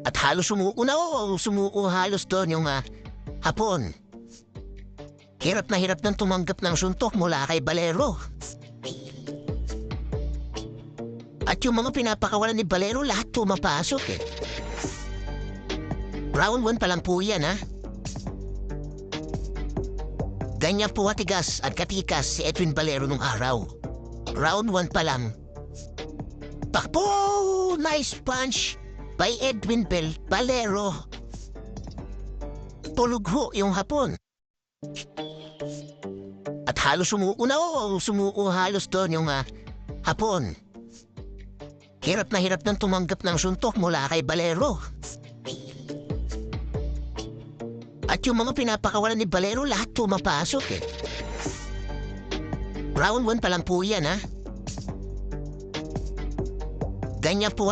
At halos sumuko halos doon yung Hapon. Hirap na hirap nang tumanggap ng suntok mula kay Valero. At yung mga pinapakawalan ni Valero, lahat pumapasok eh. Round 1 pa lang po yan, ha? Ganyan po katigas at katikas si Edwin Valero nung araw. Round 1 pa lang. Takbo! Nice punch by Edwin Valero. Tulog ho yung Hapon. At halos sumuko halos doon yung Hapon. Hirap na hirap nang tumanggap ng suntok mula kay Valero. At yung mga pinapakawalan ni Valero, lahat pumapasok eh. Round 1 pa lang po yan, ha? Ganyan po